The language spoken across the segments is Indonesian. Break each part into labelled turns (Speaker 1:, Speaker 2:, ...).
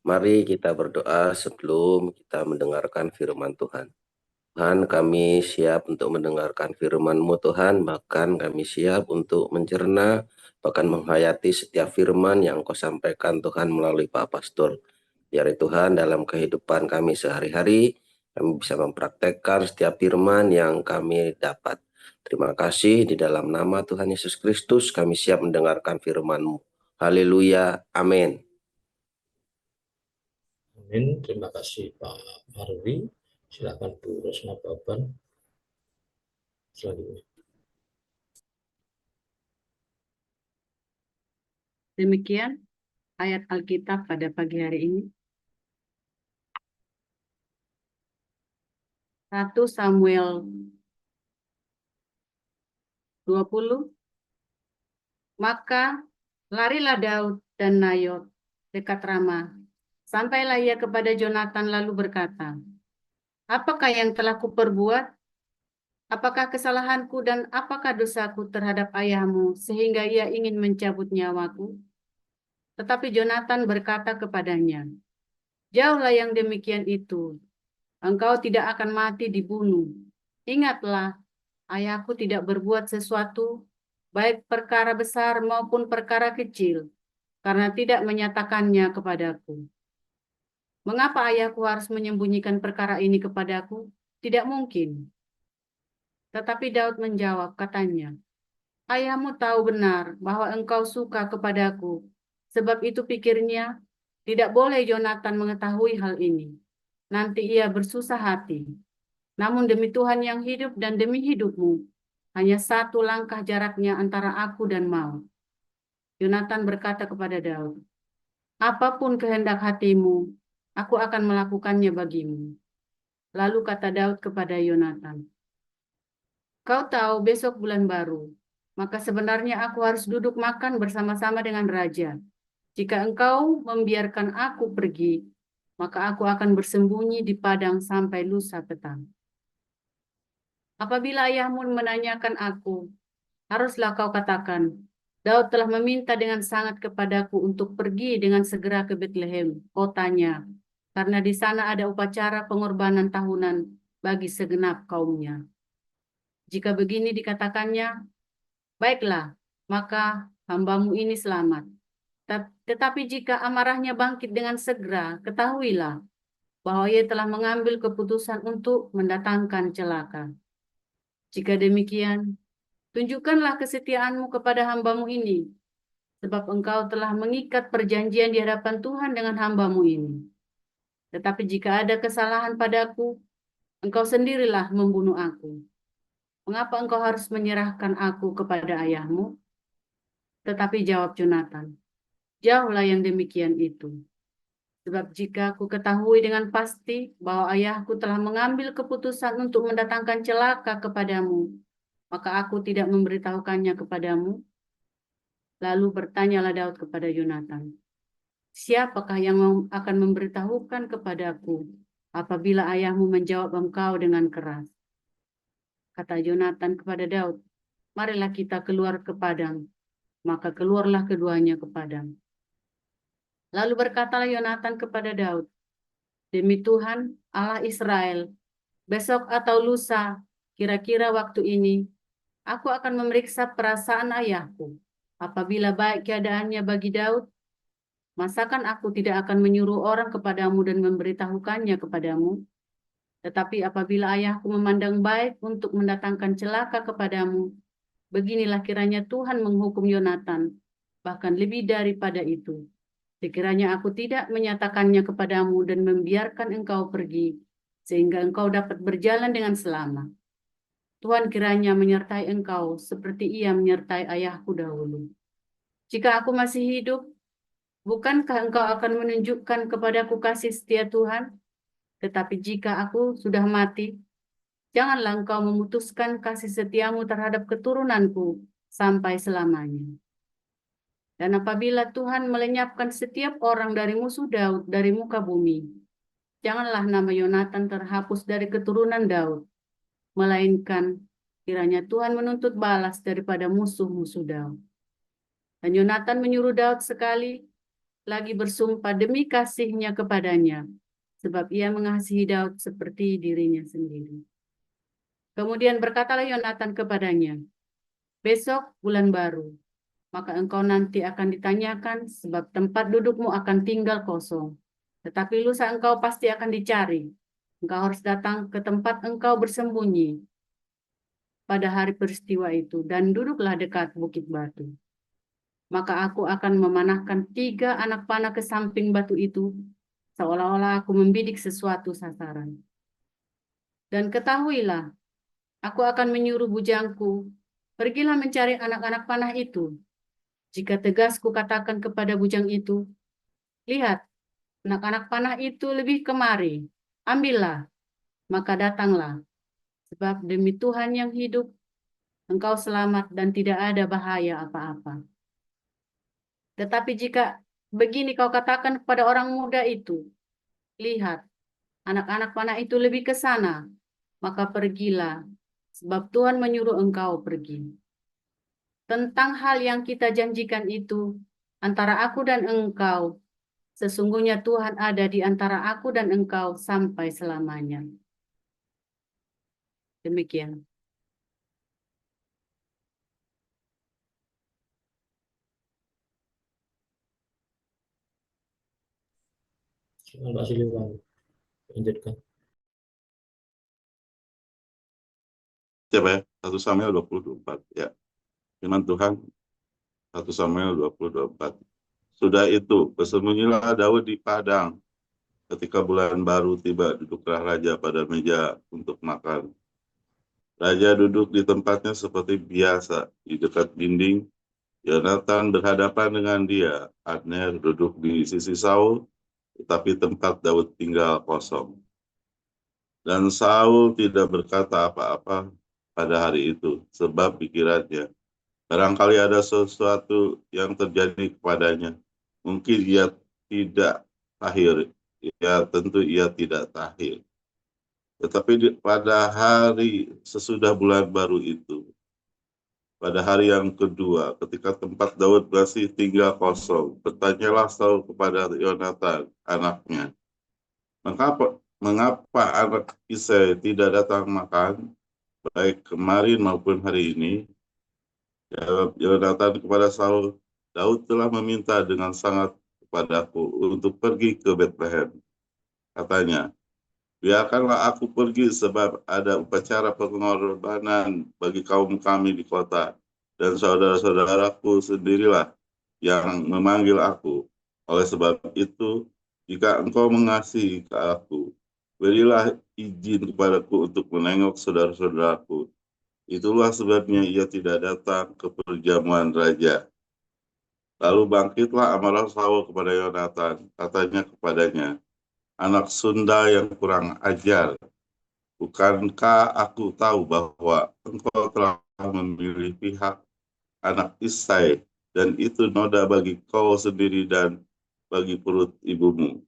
Speaker 1: Mari kita berdoa sebelum kita mendengarkan firman Tuhan. Tuhan, kami siap untuk mendengarkan firman-Mu Tuhan, bahkan kami siap untuk mencerna, bahkan menghayati setiap firman yang Kau sampaikan Tuhan melalui Pak Pastor. Biar Tuhan dalam kehidupan kami sehari-hari, kami bisa mempraktekkan setiap firman yang kami dapat. Terima kasih di dalam nama Tuhan Yesus Kristus kami siap mendengarkan firman-Mu. Haleluya, amin.
Speaker 2: Amin. Terima kasih Pak Marwi. Silakan Bu Rosna Baban selanjutnya.
Speaker 3: Demikian ayat Alkitab pada pagi hari ini. 1 Samuel 20. Maka larilah Daud dan Nayot dekat Rama. Sampailah ia kepada Jonatan lalu berkata, apakah yang telah kuperbuat? Apakah kesalahanku dan apakah dosaku terhadap ayahmu sehingga ia ingin mencabut nyawaku? Tetapi Jonatan berkata kepadanya, jauhlah yang demikian itu. Engkau tidak akan mati dibunuh. Ingatlah, ayahku tidak berbuat sesuatu, baik perkara besar maupun perkara kecil, karena tidak menyatakannya kepadaku. Mengapa ayahku harus menyembunyikan perkara ini kepadaku? Tidak mungkin. Tetapi Daud menjawab, katanya, ayahmu tahu benar bahwa engkau suka kepadaku. Sebab itu pikirnya, tidak boleh Jonatan mengetahui hal ini. Nanti ia bersusah hati. Namun demi Tuhan yang hidup dan demi hidupmu, hanya satu langkah jaraknya antara aku dan maut. Jonatan berkata kepada Daud, apapun kehendak hatimu, aku akan melakukannya bagimu. Lalu kata Daud kepada Yonatan, kau tahu besok bulan baru, maka sebenarnya aku harus duduk makan bersama-sama dengan raja. Jika engkau membiarkan aku pergi, maka aku akan bersembunyi di padang sampai lusa petang. Apabila ayahmu menanyakan aku, haruslah kau katakan, Daud telah meminta dengan sangat kepadaku untuk pergi dengan segera ke Betlehem, kotanya, karena di sana ada upacara pengorbanan tahunan bagi segenap kaumnya. Jika begini dikatakannya, baiklah, maka hambamu ini selamat. Tetapi jika amarahnya bangkit dengan segera, ketahuilah bahwa ia telah mengambil keputusan untuk mendatangkan celaka. Jika demikian, tunjukkanlah kesetiaanmu kepada hambamu ini, sebab engkau telah mengikat perjanjian di hadapan Tuhan dengan hambamu ini. Tetapi jika ada kesalahan padaku, engkau sendirilah membunuh aku. Mengapa engkau harus menyerahkan aku kepada ayahmu? Tetapi jawab Jonatan, jauhlah yang demikian itu. Sebab jika aku ketahui dengan pasti bahwa ayahku telah mengambil keputusan untuk mendatangkan celaka kepadamu, maka aku tidak memberitahukannya kepadamu. Lalu bertanyalah Daud kepada Yonatan, siapakah yang akan memberitahukan kepadaku apabila ayahmu menjawab engkau dengan keras? Kata Yonatan kepada Daud, marilah kita keluar ke padang. Maka keluarlah keduanya ke padang. Lalu berkatalah Yonatan kepada Daud, demi Tuhan Allah Israel, besok atau lusa, kira-kira waktu ini, aku akan memeriksa perasaan ayahku. Apabila baik keadaannya bagi Daud, masakan aku tidak akan menyuruh orang kepadamu dan memberitahukannya kepadamu? Tetapi apabila ayahku memandang baik untuk mendatangkan celaka kepadamu, beginilah kiranya Tuhan menghukum Yonatan, bahkan lebih daripada itu. Sekiranya aku tidak menyatakannya kepadamu dan membiarkan engkau pergi, sehingga engkau dapat berjalan dengan selamat. Tuhan kiranya menyertai engkau seperti ia menyertai ayahku dahulu. Jika aku masih hidup, bukankah engkau akan menunjukkan kepadaku kasih setia Tuhan? Tetapi jika aku sudah mati, janganlah engkau memutuskan kasih setiamu terhadap keturunanku sampai selamanya. Dan apabila Tuhan melenyapkan setiap orang dari musuh Daud dari muka bumi, janganlah nama Yonatan terhapus dari keturunan Daud, melainkan kiranya Tuhan menuntut balas daripada musuh-musuh Daud. Dan Yonatan menyuruh Daud sekali, lagi bersumpah demi kasihnya kepadanya, sebab ia mengasihi Daud seperti dirinya sendiri. Kemudian berkatalah Yonatan kepadanya, besok bulan baru, maka engkau nanti akan ditanyakan, sebab tempat dudukmu akan tinggal kosong. Tetapi lusa engkau pasti akan dicari. Engkau harus datang ke tempat engkau bersembunyi pada hari peristiwa itu, dan duduklah dekat bukit batu. Maka aku akan memanahkan 3 anak panah ke samping batu itu, seolah-olah aku membidik sesuatu sasaran. Dan ketahuilah, aku akan menyuruh bujangku, pergilah mencari anak-anak panah itu. Jika tegas kukatakan kepada bujang itu, lihat, anak-anak panah itu lebih kemari, ambillah, maka datanglah. Sebab demi Tuhan yang hidup, engkau selamat dan tidak ada bahaya apa-apa. Tetapi jika begini kau katakan kepada orang muda itu, lihat, anak-anak panah itu lebih ke sana, maka pergilah, sebab Tuhan menyuruh engkau pergi. Tentang hal yang kita janjikan itu, antara aku dan engkau, sesungguhnya Tuhan ada di antara aku dan engkau sampai selamanya. Demikian.
Speaker 2: Silakan Pak Siliwan, lanjutkan.
Speaker 4: Siapa ya? 1 Samuel 20:24 ya. Firman Tuhan 1 Samuel 20:24. Sudah itu, bersembunyilah Daud di padang. Ketika bulan baru tiba, duduklah raja pada meja untuk makan. Raja duduk di tempatnya seperti biasa, di dekat dinding. Yonatan berhadapan dengan dia. Abner duduk di sisi Saul, tetapi tempat Daud tinggal kosong. Dan Saul tidak berkata apa-apa pada hari itu, sebab pikirannya, barangkali ada sesuatu yang terjadi kepadanya. Mungkin ia tidak tahir. Ya, tentu ia tidak tahir. Tetapi pada hari sesudah bulan baru itu, pada hari yang kedua, ketika tempat Daud masih tinggal kosong, bertanyalah Saul kepada Yonatan, anaknya, mengapa anak Isai tidak datang makan, baik kemarin maupun hari ini? Jawab Yonatan kepada Saul, Daud telah meminta dengan sangat kepadaku untuk pergi ke Betlehem. Katanya, biarkanlah aku pergi sebab ada upacara pengorbanan bagi kaum kami di kota, dan saudara-saudaraku sendirilah yang memanggil aku. Oleh sebab itu, jika engkau mengasihi ke aku, berilah izin kepadaku untuk menengok saudara-saudaraku. Itulah sebabnya ia tidak datang ke perjamuan raja. Lalu bangkitlah amarah Saul kepada Yonatan, katanya kepadanya, anak sunda yang kurang ajar, bukankah aku tahu bahwa engkau telah memilih pihak anak Isai, dan itu noda bagi kau sendiri dan bagi perut ibumu.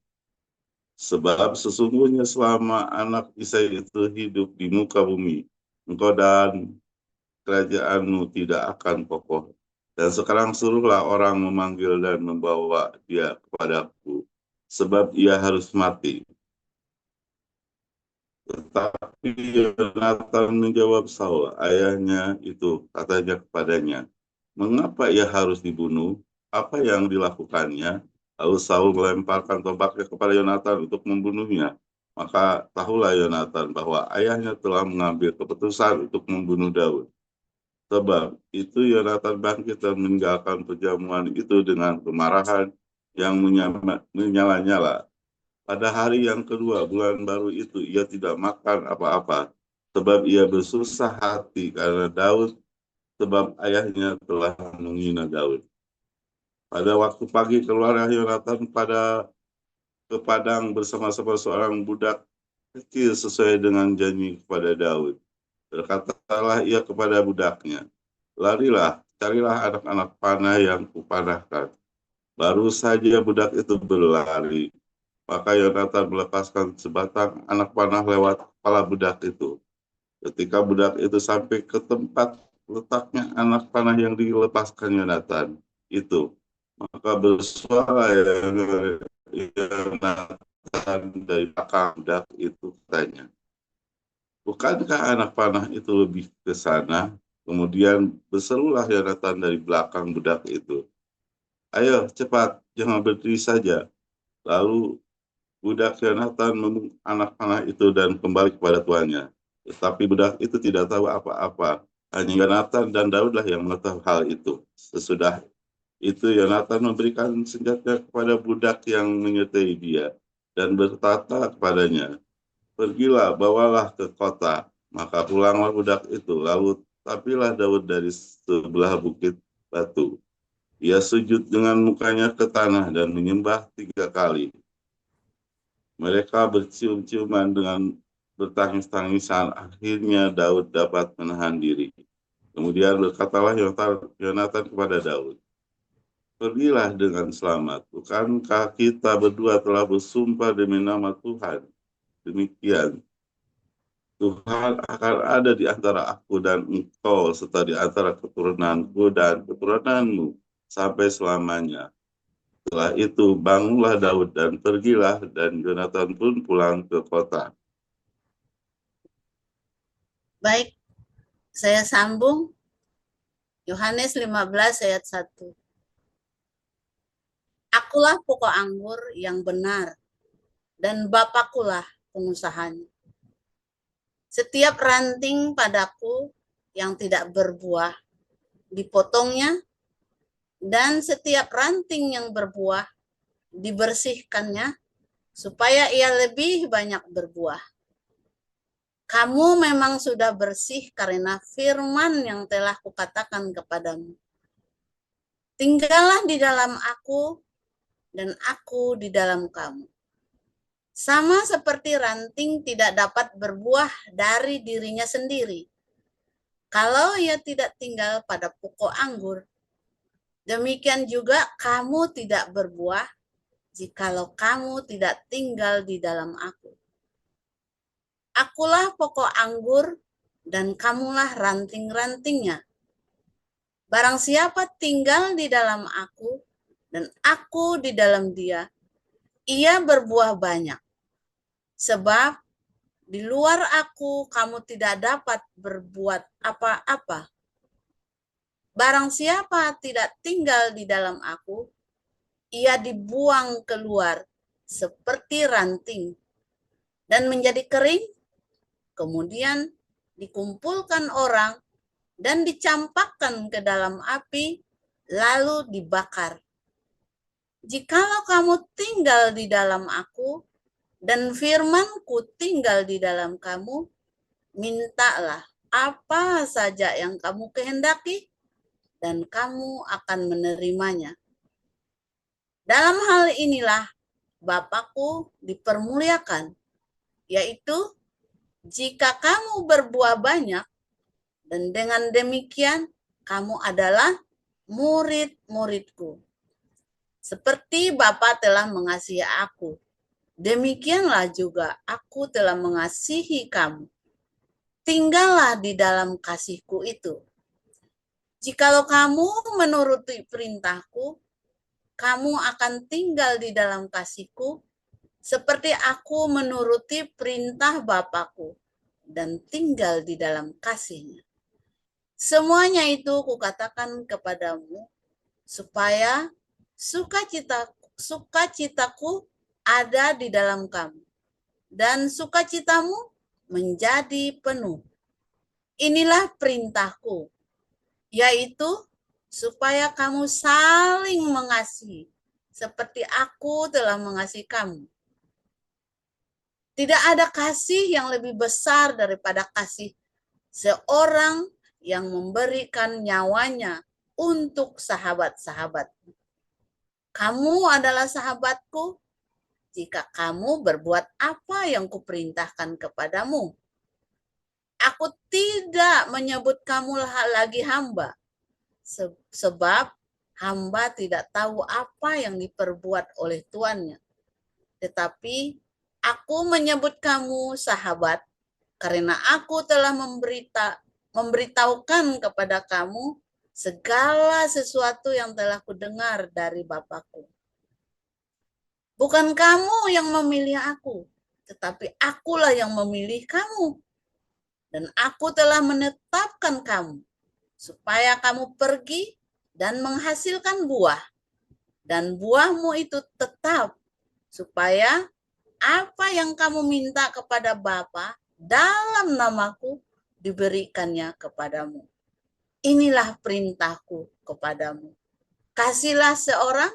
Speaker 4: Sebab sesungguhnya selama anak Isai itu hidup di muka bumi, engkau dan kerajaanmu tidak akan kokoh. Dan sekarang suruhlah orang memanggil dan membawa dia kepadaku, sebab ia harus mati. Tetapi Yonatan menjawab Saul, ayahnya itu, katanya kepadanya, mengapa ia harus dibunuh? Apa yang dilakukannya? Lalu Saul melemparkan tombaknya kepada Yonatan untuk membunuhnya. Maka tahulah Yonatan bahwa ayahnya telah mengambil keputusan untuk membunuh Daud. Sebab itu Yonatan bangkit dan meninggalkan perjamuan itu dengan kemarahan yang menyala-nyala. Pada hari yang kedua bulan baru itu ia tidak makan apa-apa, sebab ia bersusah hati karena Daud, sebab ayahnya telah menghina Daud. Pada waktu pagi keluarlah Yonatan ke padang bersama-sama seorang budak kecil sesuai dengan janji kepada Daud. Berkatalah ia kepada budaknya, larilah, carilah anak-anak panah yang kupanahkan. Baru saja budak itu berlari, maka Yonatan melepaskan sebatang anak panah lewat kepala budak itu. Ketika budak itu sampai ke tempat letaknya anak panah yang dilepaskan Yonatan itu, Maka bersuara yang datang dari belakang budak itu, katanya, bukankah anak panah itu lebih ke sana? Kemudian berserulah Yonatan dari belakang budak itu, ayo cepat, jangan berdiri saja. Lalu budak Yonatan memukul anak panah itu dan kembali kepada tuannya. Tetapi budak itu tidak tahu apa-apa. Hanya Yonatan dan Daudlah yang mengetahui hal itu. Sesudah itu Yonatan memberikan senjata kepada budak yang menyertai dia dan berkata kepadanya, pergilah, bawalah ke kota. Maka pulanglah budak itu. Lalu tapilah Daud dari sebelah bukit batu. Ia sujud dengan mukanya ke tanah dan menyembah 3 kali. Mereka bercium-ciuman dengan bertangis-tangisan. Akhirnya Daud dapat menahan diri. Kemudian berkatalah Yonatan kepada Daud, pergilah dengan selamat. Bukankah kita berdua telah bersumpah demi nama Tuhan? Demikian, Tuhan akan ada di antara aku dan engkau, serta di antara keturunanku dan keturunanmu, sampai selamanya. Setelah itu, bangunlah Daud dan pergilah, dan Yonatan pun pulang ke kota.
Speaker 5: Baik, saya sambung. Yohanes 15 ayat 1. Akulah pokok anggur yang benar, dan Bapakulah pengusahanya. Setiap ranting padaku yang tidak berbuah dipotongnya, dan setiap ranting yang berbuah dibersihkannya, supaya ia lebih banyak berbuah. Kamu memang sudah bersih karena firman yang telah kukatakan kepadamu. Tinggallah di dalam aku, dan aku di dalam kamu. Sama seperti ranting tidak dapat berbuah dari dirinya sendiri, kalau ia tidak tinggal pada pokok anggur. Demikian juga kamu tidak berbuah, jikalau kamu tidak tinggal di dalam aku. Akulah pokok anggur, dan kamulah ranting-rantingnya. Barang siapa tinggal di dalam aku, dan aku di dalam dia, ia berbuah banyak. Sebab di luar aku kamu tidak dapat berbuat apa-apa. Barang siapa tidak tinggal di dalam aku, ia dibuang keluar seperti ranting dan menjadi kering, kemudian dikumpulkan orang dan dicampakkan ke dalam api, lalu dibakar. Jikalau kamu tinggal di dalam aku, dan firman-Ku tinggal di dalam kamu, mintalah apa saja yang kamu kehendaki, dan kamu akan menerimanya. Dalam hal inilah Bapa-Ku dipermuliakan, yaitu jika kamu berbuah banyak, dan dengan demikian kamu adalah murid-murid-Ku. Seperti Bapa telah mengasihi aku, demikianlah juga aku telah mengasihi kamu. Tinggallah di dalam kasih-Ku itu. Jikalau kamu menuruti perintah-Ku, kamu akan tinggal di dalam kasih-Ku, seperti aku menuruti perintah Bapa-Ku dan tinggal di dalam kasih-Nya. Semuanya itu kukatakan kepadamu, supaya sukacitaku ada di dalam kamu, dan sukacitamu menjadi penuh. Inilah perintahku, yaitu supaya kamu saling mengasihi, seperti aku telah mengasihi kamu. Tidak ada kasih yang lebih besar daripada kasih seorang yang memberikan nyawanya untuk sahabat-sahabat. Kamu adalah sahabatku jika kamu berbuat apa yang kuperintahkan kepadamu. Aku tidak menyebut kamu lagi hamba, sebab hamba tidak tahu apa yang diperbuat oleh tuannya. Tetapi aku menyebut kamu sahabat, karena aku telah memberitahukan kepada kamu segala sesuatu yang telah kudengar dari Bapakku. Bukan kamu yang memilih aku, tetapi akulah yang memilih kamu. Dan aku telah menetapkan kamu, supaya kamu pergi dan menghasilkan buah. Dan buahmu itu tetap, supaya apa yang kamu minta kepada Bapa dalam namaku diberikannya kepadamu. Inilah perintahku kepadamu. Kasihlah seorang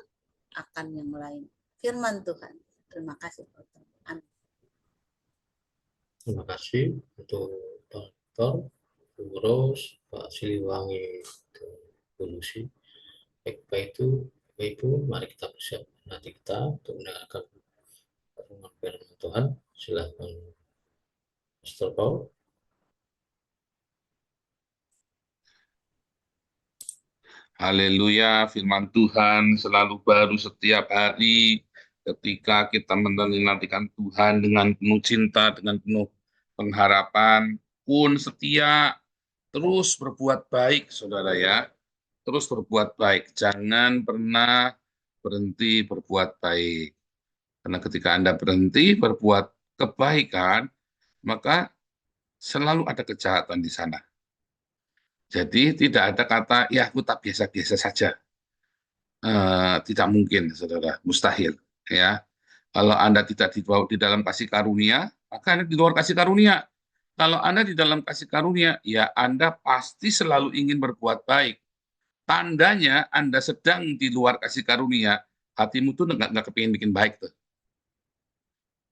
Speaker 5: akan yang lain. Firman Tuhan. Terima kasih. Amin.
Speaker 2: Terima kasih untuk Pak Dr. Bu Ros, Pak Siliwangi, Bu Lucy. Baik itu, mari kita bersiapkan hati kita untuk mendengarkan firman Tuhan. Silakan, Pastor Paul.
Speaker 6: Haleluya, firman Tuhan selalu baru setiap hari ketika kita menantikan Tuhan dengan penuh cinta, dengan penuh pengharapan, pun setia, terus berbuat baik, saudara ya. Terus berbuat baik, jangan pernah berhenti berbuat baik. Karena ketika Anda berhenti berbuat kebaikan, maka selalu ada kejahatan di sana. Jadi tidak ada kata, ya aku tak biasa-biasa saja. Tidak mungkin, saudara, mustahil. Ya, kalau Anda tidak dibawa di dalam kasih karunia, maka Anda di luar kasih karunia. Kalau Anda di dalam kasih karunia, ya Anda pasti selalu ingin berbuat baik. Tandanya Anda sedang di luar kasih karunia, hatimu tuh nggak kepingin bikin baik tuh.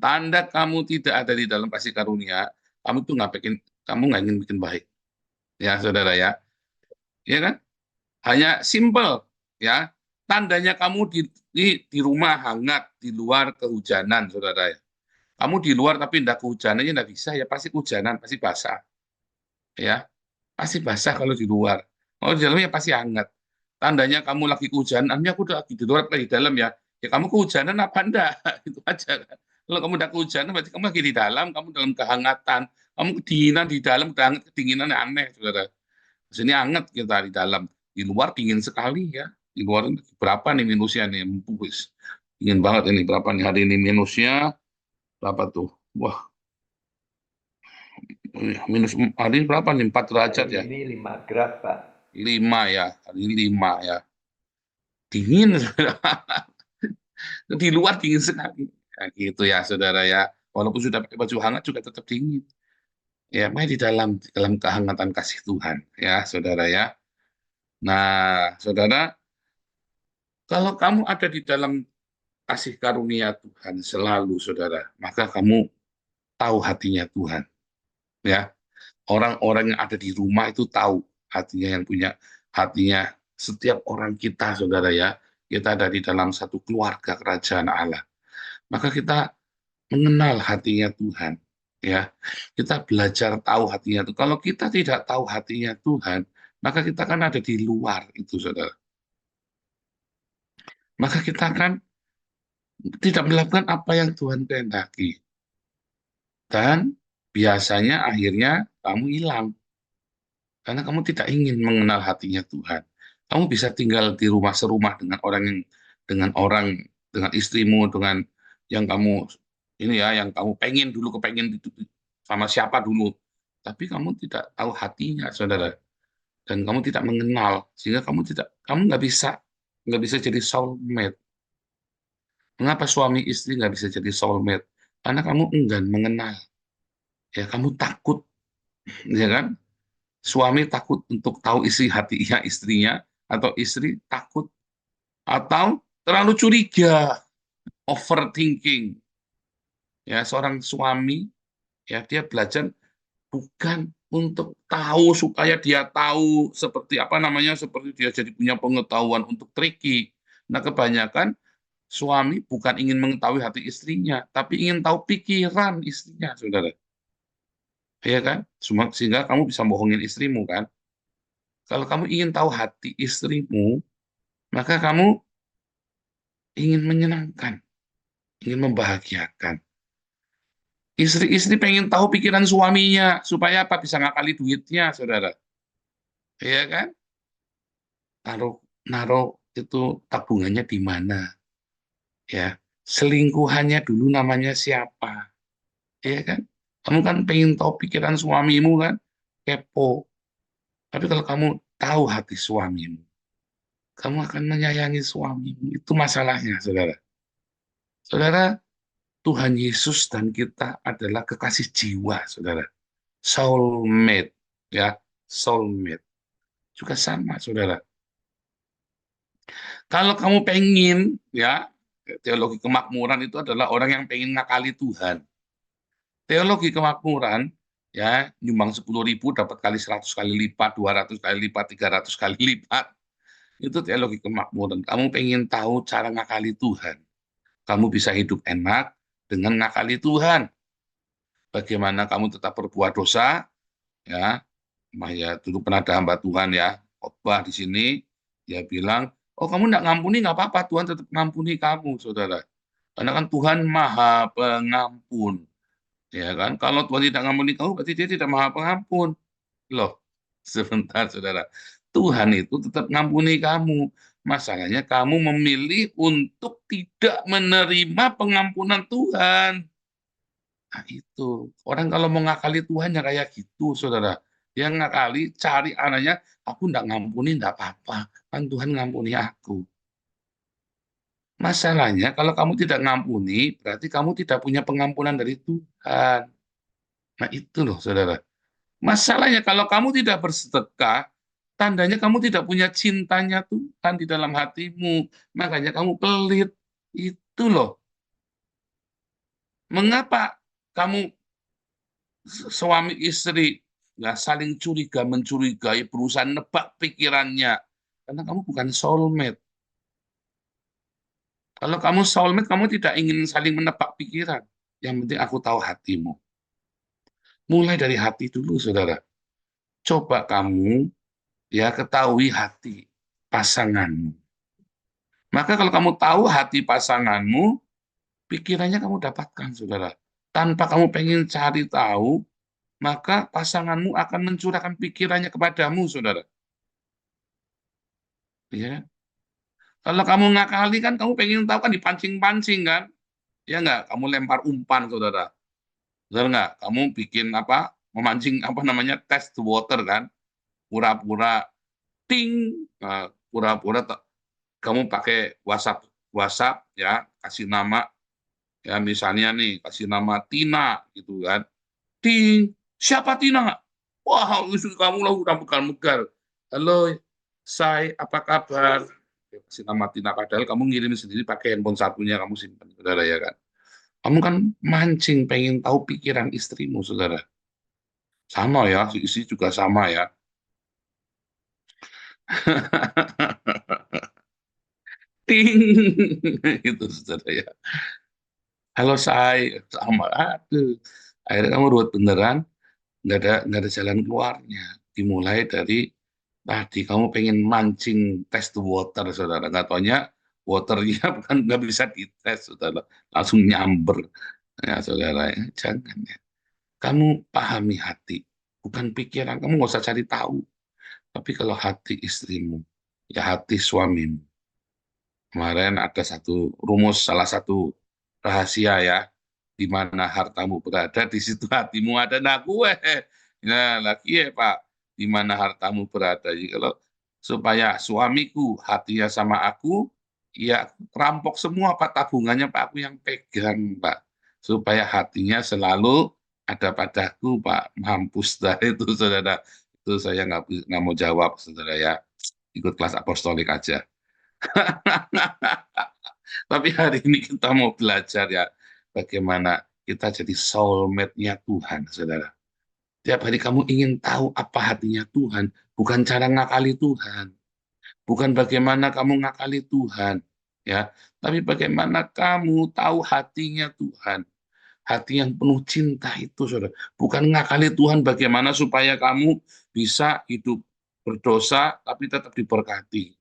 Speaker 6: Tanda kamu tidak ada di dalam kasih karunia, kamu tuh kamu nggak ingin bikin baik. Ya, saudara ya. Ya kan? Hanya simple, ya. Tandanya kamu di rumah hangat, di luar kehujanan, saudara ya. Kamu di luar tapi tidak kehujanannya tidak bisa, ya pasti kehujanan, pasti basah. Ya, pasti basah kalau di luar. Kalau di dalamnya pasti hangat. Tandanya kamu lagi kehujanan, aku udah lagi di luar, lagi di dalam ya. Ya kamu kehujanan apa enggak? Itu aja kan. Kalau kamu udah kehujanan, berarti kamu lagi di dalam, kamu dalam kehangatan. Kamu kedinginan di dalam, kedinginan aneh, saudara. Di sini hangat kita di dalam. Di luar dingin sekali ya. Di luar berapa nih minusnya nih? Empus. Dingin banget ini. Berapa nih hari ini minusnya? Berapa tuh? Wah, minus hari ini berapa nih? 4 derajat ya?
Speaker 7: Ini 5 grad, Pak.
Speaker 6: 5 ya. Hari ini 5 ya. Dingin. Di luar dingin sekali. Ya, gitu ya, saudara ya. Walaupun sudah pakai baju hangat juga tetap dingin. Ya, main di dalam kehangatan kasih Tuhan ya, saudara ya. Nah, saudara, kalau kamu ada di dalam kasih karunia Tuhan selalu, saudara, maka kamu tahu hatinya Tuhan. Ya, orang-orang yang ada di rumah itu tahu hatinya, yang punya hatinya setiap orang kita, saudara ya. Kita ada di dalam satu keluarga kerajaan Allah. Maka kita mengenal hatinya Tuhan. Ya, kita belajar tahu hatinya Tuhan. Kalau kita tidak tahu hatinya Tuhan, maka kita kan ada di luar itu, saudara. Maka kita kan tidak melakukan apa yang Tuhan kehendaki. Dan biasanya akhirnya kamu hilang. Karena kamu tidak ingin mengenal hatinya Tuhan. Kamu bisa tinggal di rumah serumah dengan dengan istrimu, dengan yang kamu ini ya, yang kamu kepengen sama siapa dulu. Tapi kamu tidak tahu hatinya, saudara. Dan kamu tidak mengenal, sehingga kamu nggak bisa jadi soulmate. Mengapa suami istri nggak bisa jadi soulmate? Karena kamu enggan mengenal. Ya, kamu takut, ya kan? Suami takut untuk tahu isi hatinya istrinya, atau istri takut, atau terlalu curiga, overthinking. Ya, seorang suami, ya dia belajar bukan untuk tahu supaya dia tahu seperti dia jadi punya pengetahuan untuk tricky. Nah, kebanyakan suami bukan ingin mengetahui hati istrinya, tapi ingin tahu pikiran istrinya, saudara. Ya kan? Sehingga kamu bisa bohongin istrimu kan? Kalau kamu ingin tahu hati istrimu, maka kamu ingin menyenangkan, ingin membahagiakan. Istri-istri pengen tahu pikiran suaminya, supaya apa? Bisa ngakali duitnya, saudara. Ya kan? naruh itu tabungannya di mana, ya. Selingkuhannya dulu namanya siapa, ya kan? Kamu kan pengen tahu pikiran suamimu kan, kepo. Tapi kalau kamu tahu hati suamimu, kamu akan menyayangi suamimu. Itu masalahnya, saudara. Saudara, Tuhan Yesus dan kita adalah kekasih jiwa, saudara. Soulmate, ya, soulmate. Juga sama, saudara. Kalau kamu pengen, ya, teologi kemakmuran itu adalah orang yang pengen ngakali Tuhan. Teologi kemakmuran, ya, nyumbang 10.000 dapat kali 100 kali lipat, 200 kali lipat, 300 kali lipat. Itu teologi kemakmuran. Kamu pengen tahu cara ngakali Tuhan. Kamu bisa hidup enak dengan ngakali Tuhan. Bagaimana kamu tetap berbuat dosa, ya. Ya dulu pernah ada hamba Tuhan, ya, khotbah di sini, dia bilang, oh kamu enggak ngampuni, nggak apa-apa, Tuhan tetap ngampuni kamu, saudara. Karena kan Tuhan maha pengampun, ya kan? Kalau Tuhan tidak ngampuni kamu, berarti dia tidak maha pengampun. Loh, sebentar, saudara. Tuhan itu tetap ngampuni kamu. Masalahnya kamu memilih untuk tidak menerima pengampunan Tuhan. Nah, itu. Orang kalau mau ngakali Tuhan ya kayak gitu, saudara. Dia ngakali, cari anaknya, aku enggak ngampuni, enggak apa-apa. Kan Tuhan ngampuni aku. Masalahnya, kalau kamu tidak ngampuni, berarti kamu tidak punya pengampunan dari Tuhan. Nah, itu loh, saudara. Masalahnya, kalau kamu tidak bersedekah, tandanya kamu tidak punya cintanya Tuhan di dalam hatimu. Makanya kamu pelit. Itu loh. Mengapa kamu suami istri nggak saling curiga mencurigai, berusaha nebak pikirannya, karena kamu bukan soulmate. Kalau kamu soulmate, kamu tidak ingin saling menebak pikiran. Yang penting aku tahu hatimu. Mulai dari hati dulu, saudara. Coba kamu, ya, ketahui hati pasanganmu. Maka kalau kamu tahu hati pasanganmu, pikirannya kamu dapatkan, saudara. Tanpa kamu pengen cari tahu, maka pasanganmu akan mencurahkan pikirannya kepadamu, saudara. Ya. Kalau kamu ngakali kan, kamu pengen tahu kan, dipancing-pancing kan? Ya enggak? Kamu lempar umpan, saudara. Benar enggak? Kamu bikin apa? Memancing apa namanya? Test the water kan? Pura-pura ting, pura-pura kamu pakai WhatsApp, WhatsApp, ya, kasih nama, ya, misalnya nih kasih nama Tina gitu kan. Ting, siapa Tina? Wah, istri kamu lah udah megar-megar. Halo, Say, apa kabar? Ya, kasih nama Tina, padahal kamu ngirim sendiri pakai handphone satunya, kamu simpan, saudara, ya kan? Kamu kan mancing, pengen tahu pikiran istrimu, saudara. Sama ya, si istri juga sama ya. Ting, itu, saudara, ya. Halo, Say, sama. Aduh, akhirnya kamu ruwet beneran, nggak ada jalan keluarnya. Dimulai dari tadi kamu pengen mancing test the water, saudara. Nggak taunya waternya bukan, nggak bisa dites, saudara. Langsung nyamber. Ya, saudara, ya. Jangan, ya. Kamu pahami hati, bukan pikiran. Kamu nggak usah cari tahu. Tapi kalau hati istrimu, ya hati suamimu. Kemarin ada satu rumus, salah satu rahasia, ya, di mana hartamu berada, di situ hatimu ada. Nah, gue, nah, lagi ya Pak, di mana hartamu berada. Jadi kalau supaya suamiku hatinya sama aku, ya rampok semua Pak tabungannya Pak, aku yang pegang Pak, supaya hatinya selalu ada padaku Pak. Mampus dah itu, saudara. Itu saya nggak mau jawab, saudara, ya. Ikut kelas apostolik aja. Tapi hari ini kita mau belajar, ya, bagaimana kita jadi soulmate-nya Tuhan, saudara. Tiap hari kamu ingin tahu apa hatinya Tuhan, bukan cara ngakali Tuhan, bukan bagaimana kamu ngakali Tuhan, ya, tapi bagaimana kamu tahu hatinya Tuhan, hati yang penuh cinta itu, saudara. Bukan ngakali Tuhan bagaimana supaya kamu bisa hidup berdosa tapi tetap diberkati.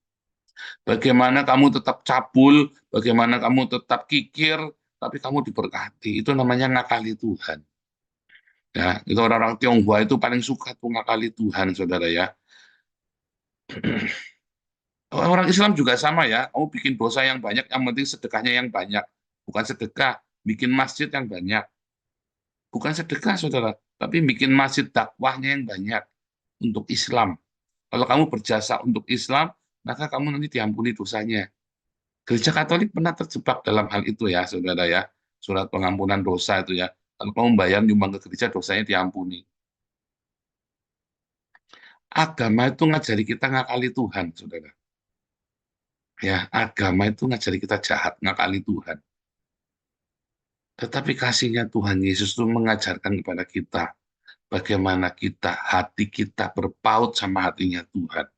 Speaker 6: Bagaimana kamu tetap cabul, bagaimana kamu tetap kikir, tapi kamu diberkati. Itu namanya ngakali Tuhan. Ya, itu orang-orang Tionghoa itu paling suka tuh ngakali Tuhan, saudara, ya. Orang Islam juga sama ya, kamu bikin dosa yang banyak, yang penting sedekahnya yang banyak. Bukan sedekah, bikin masjid yang banyak. Bukan sedekah, saudara, tapi bikin masjid dakwahnya yang banyak untuk Islam. Kalau kamu berjasa untuk Islam, maka kamu nanti diampuni dosanya. Gereja Katolik pernah terjebak dalam hal itu ya, saudara ya. Surat pengampunan dosa itu ya. Kalau kamu bayar nyumbang ke gereja, dosanya diampuni. Agama itu ngajari kita ngakali Tuhan, saudara. Ya, agama itu ngajari kita jahat, ngakali Tuhan. Tetapi kasihnya Tuhan Yesus itu mengajarkan kepada kita bagaimana hati kita berpaut sama hatinya Tuhan.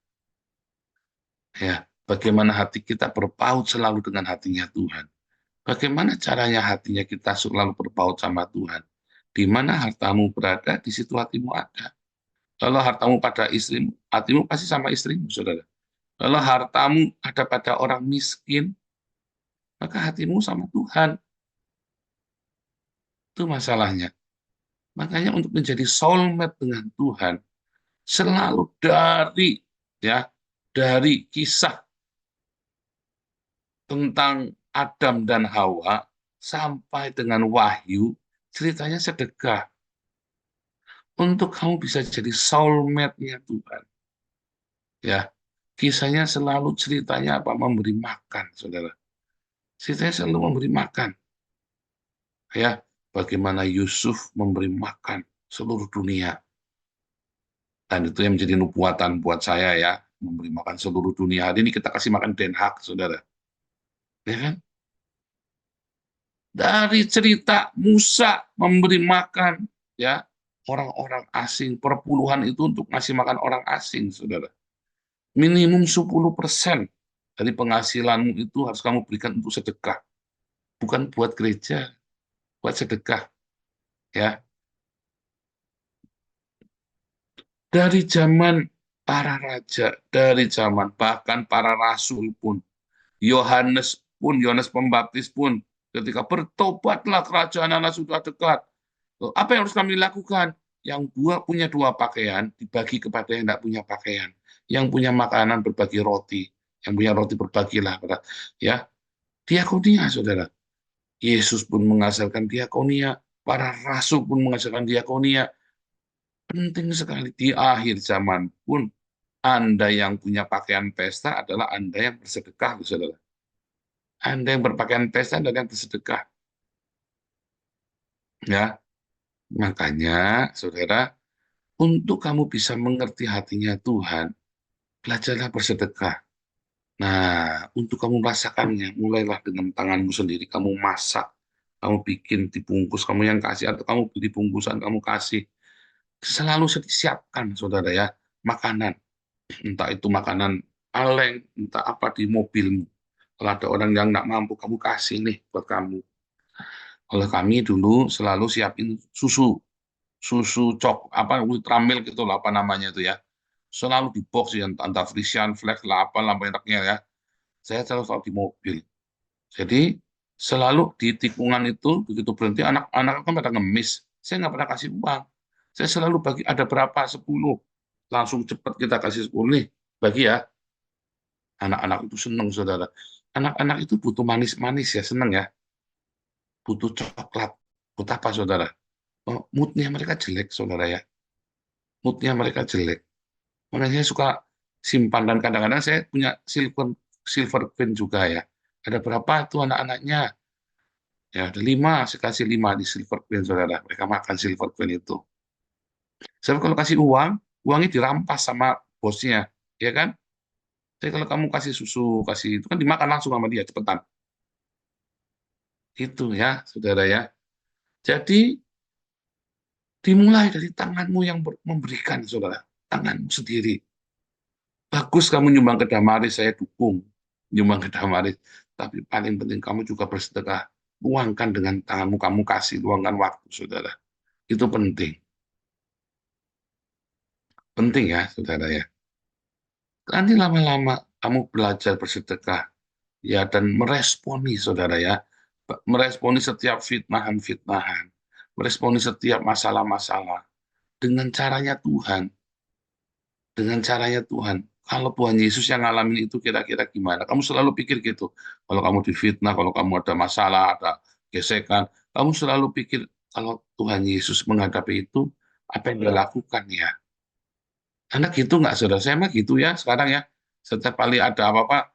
Speaker 6: Ya, bagaimana hati kita berpaut selalu dengan hatinya Tuhan. Bagaimana caranya hatinya kita selalu berpaut sama Tuhan. Di mana hartamu berada, di situ hatimu ada. Kalau hartamu pada istrimu, hatimu pasti sama istrimu, saudara. Kalau hartamu ada pada orang miskin, maka hatimu sama Tuhan. Itu masalahnya. Makanya untuk menjadi soulmate dengan Tuhan, selalu dari kisah tentang Adam dan Hawa sampai dengan Wahyu, ceritanya sedekah. Untuk kamu bisa jadi soulmate-nya Tuhan. Ya, kisahnya selalu ceritanya apa? Memberi makan, saudara. Ceritanya selalu memberi makan. Ya, bagaimana Yusuf memberi makan seluruh dunia. Dan itu yang menjadi nubuatan buat saya ya, memberi makan seluruh dunia. Hari ini kita kasih makan Den Haag, saudara. Ya kan? Dari cerita Musa memberi makan ya orang-orang asing, perpuluhan itu untuk ngasih makan orang asing, saudara. Minimum 10% dari penghasilanmu itu harus kamu berikan untuk sedekah. Bukan buat gereja, buat sedekah. Ya. Dari zaman para raja, dari zaman bahkan para rasul pun, Yohanes Pembaptis pun, ketika bertobatlah kerajaan Allah sudah dekat. Apa yang harus kami lakukan? Yang punya dua pakaian, dibagi kepada yang tidak punya pakaian. Yang punya makanan berbagi roti. Yang punya roti berbagilah. Ya, diakonia, saudara. Yesus pun mengajarkan diakonia. Para rasul pun mengajarkan diakonia. Penting sekali di akhir zaman pun Anda yang punya pakaian pesta adalah Anda yang bersedekah, saudara. Anda yang berpakaian pesta adalah yang bersedekah. Ya, makanya, saudara, untuk kamu bisa mengerti hatinya Tuhan, belajarlah bersedekah. Nah, untuk kamu merasakannya, mulailah dengan tanganmu sendiri. Kamu masak, kamu bikin dibungkus, kamu yang kasih, atau kamu beli bungkusan, kamu kasih. Selalu siapkan, saudara ya, makanan. Entah itu makanan kaleng, entah apa di mobilmu. Kalau ada orang yang nggak mampu, kamu kasih nih buat kamu. Kalau kami dulu selalu siapin susu ultramilk gitu lah, apa namanya itu ya. Selalu di box ya, entah Frisian, Flex lah, apa lah mereknya ya. Saya selalu di mobil. Jadi selalu di tikungan itu, begitu berhenti, anak-anak kan pada ngemis. Saya nggak pernah kasih uang. Saya selalu bagi, ada berapa? 10. Langsung cepat kita kasih 10 nih. Bagi ya. Anak-anak itu seneng, saudara. Anak-anak itu butuh manis-manis ya, seneng ya. Butuh coklat. Butuh apa, saudara? Oh, moodnya mereka jelek, saudara ya. Moodnya mereka jelek. Makanya saya suka simpan, dan kadang-kadang saya punya silver queen juga ya. Ada berapa tuh anak-anaknya? Ya, ada 5, saya kasih 5 di silver queen, saudara. Mereka makan silver queen itu. Saya kalau kasih uang, uangnya dirampas sama bosnya, ya kan? Jadi kalau kamu kasih susu, kasih itu kan dimakan langsung sama dia, cepetan. Itu ya, saudara ya. Jadi dimulai dari tanganmu yang memberikan, saudara. Tanganmu sendiri. Bagus kamu nyumbang ke Damaris, saya dukung. Nyumbang ke Damaris. Tapi paling penting kamu juga bersedekah. Luangkan dengan tanganmu, kamu kasih. Luangkan waktu, saudara. Itu penting. Penting ya, saudara ya. Nanti lama-lama kamu belajar bersedekah. Ya, dan meresponi, saudara ya. Meresponi setiap fitnahan-fitnahan. Meresponi setiap masalah-masalah. Dengan caranya Tuhan. Dengan caranya Tuhan. kalau Tuhan Yesus yang ngalamin itu kira-kira gimana? Kamu selalu pikir gitu. Kalau kamu difitnah, kalau kamu ada masalah, ada gesekan, kamu selalu pikir kalau Tuhan Yesus menghadapi itu, apa yang dia lakukan ya? Karena gitu nggak, saudara? Saya mah gitu ya sekarang ya. Setiap kali ada apa-apa,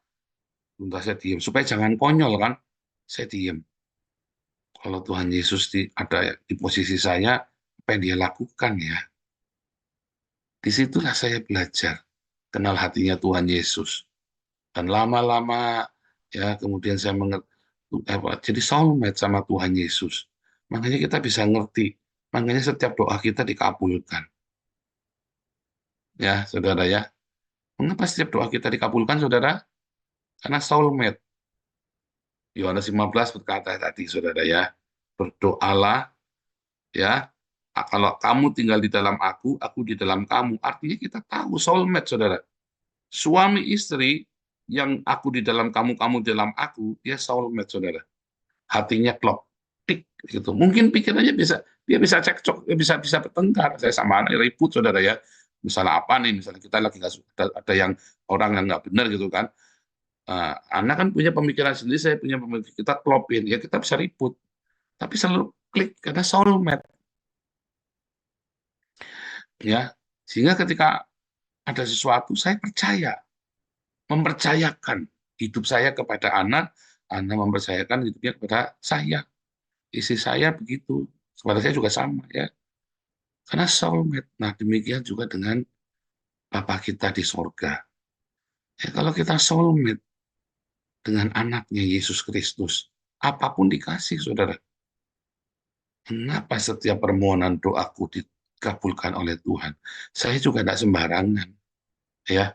Speaker 6: bentar saya diem. Supaya jangan konyol kan, saya diem. Kalau Tuhan Yesus ada di posisi saya, apa yang dia lakukan ya? Disitulah saya belajar kenal hatinya Tuhan Yesus. Dan lama-lama ya kemudian saya mengerti jadi soulmate sama Tuhan Yesus. Makanya kita bisa ngerti. Makanya setiap doa kita dikabulkan. Ya, saudara ya. Mengapa setiap doa kita dikabulkan, saudara? Karena soulmate. Yohanes 15 berkata tadi, saudara ya. Berdoalah ya. Kalau kamu tinggal di dalam aku di dalam kamu. Artinya kita tahu soulmate, saudara. Suami istri yang aku di dalam kamu, kamu di dalam aku, dia soulmate, saudara. Hatinya klop, tik gitu. Mungkin pikirannya dia bisa cekcok, dia bisa bertengkar. Saya sama anak ribut, saudara ya. Misalnya apa nih? Misalnya kita lagi nggak suka, ada yang orang yang nggak benar gitu kan. Anak kan punya pemikiran sendiri, saya punya pemikiran, kita klopin, ya kita bisa ribut. Tapi selalu klik karena soulmate, ya. Sehingga ketika ada sesuatu, saya percaya, mempercayakan hidup saya kepada anak mempercayakan hidupnya kepada saya. Isi saya begitu, kepada saya juga sama ya. Karena soulmate. Nah, demikian juga dengan Bapa kita di sorga. Ya, kalau kita soulmate dengan anaknya Yesus Kristus, apapun dikasih, saudara. Mengapa setiap permohonan doaku dikabulkan oleh Tuhan? Saya juga tidak sembarangan. Ya,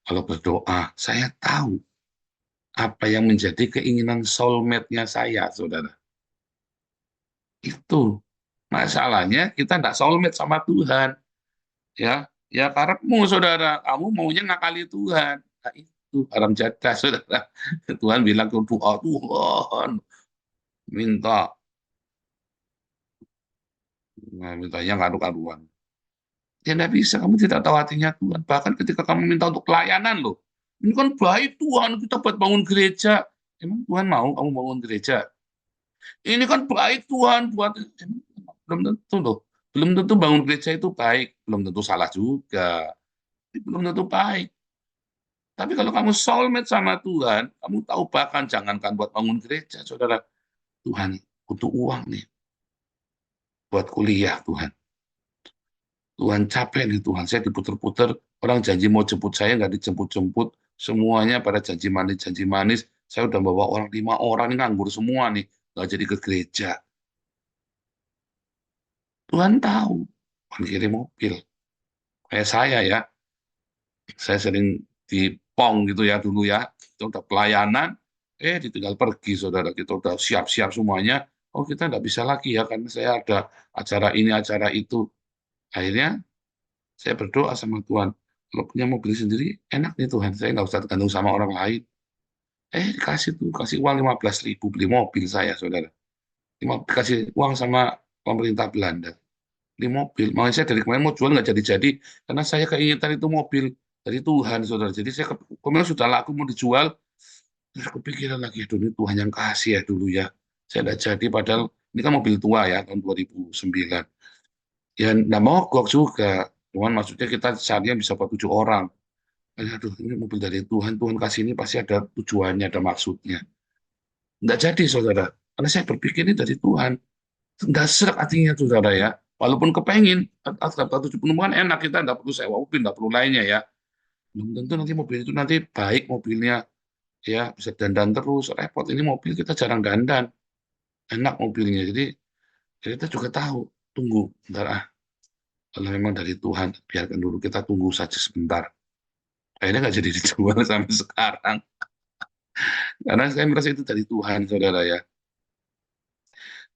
Speaker 6: kalau berdoa, saya tahu apa yang menjadi keinginan soulmate-nya saya, saudara. Itu. Masalahnya kita tidak soulmate sama Tuhan. Ya karepmu, saudara, kamu maunya ngakali Tuhan. Nah, itu haram jadah, saudara. Tuhan bilang ke doa, Tuhan minta, nah, mintanya karu-karuan. Ya tidak bisa, kamu tidak tahu hatinya Tuhan. Bahkan ketika kamu minta untuk pelayanan loh, ini kan baik Tuhan, kita buat bangun gereja. Emang Tuhan mau kamu bangun gereja? Ini kan baik Tuhan buat, belum tentu loh. Belum tentu bangun gereja itu baik, belum tentu salah juga. Belum tentu baik. Tapi kalau kamu soulmate sama Tuhan, kamu tahu bahkan jangankan buat bangun gereja, saudara. Tuhan butuh uang nih, buat kuliah Tuhan. Tuhan capek nih Tuhan, saya diputer-puter, orang janji mau jemput saya, nggak dijemput-jemput, semuanya pada janji manis, saya udah bawa orang 5 orang, ini nganggur semua nih, nggak jadi ke gereja. Tuhan tahu, Tuhan kirim mobil. Kayak saya ya, saya sering di Pong gitu ya dulu ya, kita udah pelayanan, ditinggal pergi saudara, kita udah siap-siap semuanya, oh kita nggak bisa lagi ya, karena saya ada acara ini, acara itu. Akhirnya saya berdoa sama Tuhan, kalau punya mobil sendiri, enak nih Tuhan, saya nggak usah tergantung sama orang lain. Dikasih tuh, kasih uang 15.000 beli mobil saya, saudara. Dikasih uang sama pemerintah Belanda. Beli mobil. Makanya saya dari kemarin mau jual nggak jadi-jadi, karena saya keinginan itu mobil dari Tuhan, saudara. Jadi saya kemarin sudah laku mau dijual, terus kepikiran lagi, aduh ini Tuhan yang kasih ya dulu ya. Saya tidak jadi, padahal ini kan mobil tua ya, tahun 2009. Ya nggak mogok juga, cuman maksudnya kita saatnya bisa buat 7 orang. Aduh, ini mobil dari Tuhan, Tuhan kasih ini pasti ada tujuannya, ada maksudnya. Nggak jadi, saudara. Karena saya berpikir ini dari Tuhan. Nggak serak artinya, saudara ya. Walaupun kepengen, dapat 7 penumpang enak, kita nggak perlu sewa mobil, nggak perlu lainnya ya. Belum tentu nanti mobil itu nanti baik mobilnya, ya bisa dandan terus, repot. Ini mobil kita jarang dandan, enak mobilnya. Jadi kita juga tahu, tunggu, bentar kalau memang dari Tuhan, biarkan dulu kita tunggu saja sebentar. Akhirnya nggak jadi dijual sampai sekarang. Karena saya merasa itu dari Tuhan, saudara ya.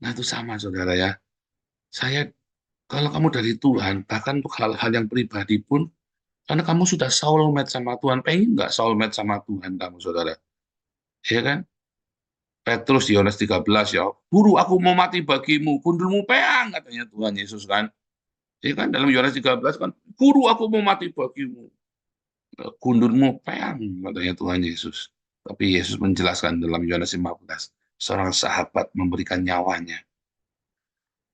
Speaker 6: Nah itu sama, saudara ya. Saya, kalau kamu dari Tuhan, bahkan untuk hal-hal yang pribadi pun, karena kamu sudah soulmate sama Tuhan, pengen nggak soulmate sama Tuhan kamu, saudara? Ya kan? Petrus di Yohanes 13 ya, Guru aku mau mati bagimu, gundulmu peang, katanya Tuhan Yesus kan. Ya kan, dalam Yohanes 13 kan, Guru aku mau mati bagimu. Gundurmu peang, katanya Tuhan Yesus. Tapi Yesus menjelaskan dalam Yohanes 15, seorang sahabat memberikan nyawanya.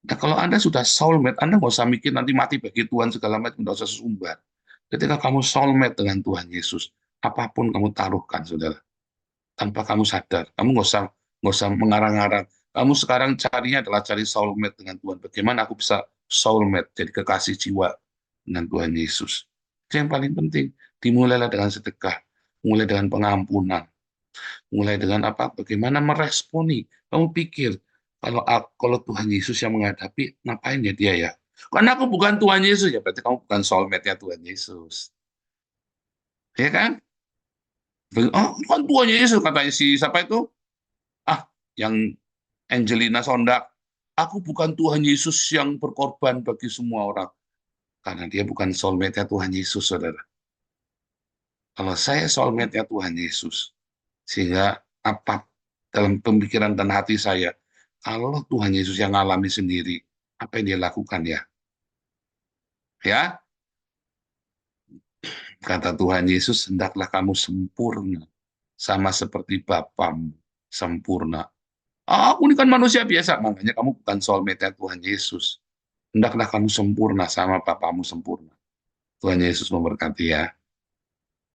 Speaker 6: Nah, kalau Anda sudah soulmate, Anda nggak usah mikir nanti mati bagi Tuhan segala macam, nggak usah sumbat. Ketika kamu soulmate dengan Tuhan Yesus, apapun kamu taruhkan, saudara, tanpa kamu sadar, kamu nggak usah mengarang-arang. Kamu sekarang carinya adalah cari soulmate dengan Tuhan. Bagaimana aku bisa soulmate, jadi kekasih jiwa dengan Tuhan Yesus. Itu yang paling penting. Dimulailah dengan sedekah, mulai dengan pengampunan, mulai dengan apa? Bagaimana meresponi. Kamu pikir, kalau Tuhan Yesus yang menghadapi, ngapain ya dia ya? Karena aku bukan Tuhan Yesus, ya berarti kamu bukan soulmate-nya Tuhan Yesus. Ya kan? Oh, kan Tuhan Yesus, katanya si siapa itu? Ah, yang Angelina Sondak. Aku bukan Tuhan Yesus yang berkorban bagi semua orang. Karena dia bukan soulmate-nya Tuhan Yesus, saudara. Kalau saya soulmate-nya Tuhan Yesus, sehingga apa dalam pemikiran dan hati saya, kalau Tuhan Yesus yang alami sendiri, apa yang dia lakukan ya? Ya, kata Tuhan Yesus, hendaklah kamu sempurna, sama seperti Bapamu sempurna. Aku ini kan manusia biasa, makanya kamu bukan soulmate-nya Tuhan Yesus. Hendaklah kamu sempurna sama Bapamu sempurna. Tuhan Yesus memberkati ya.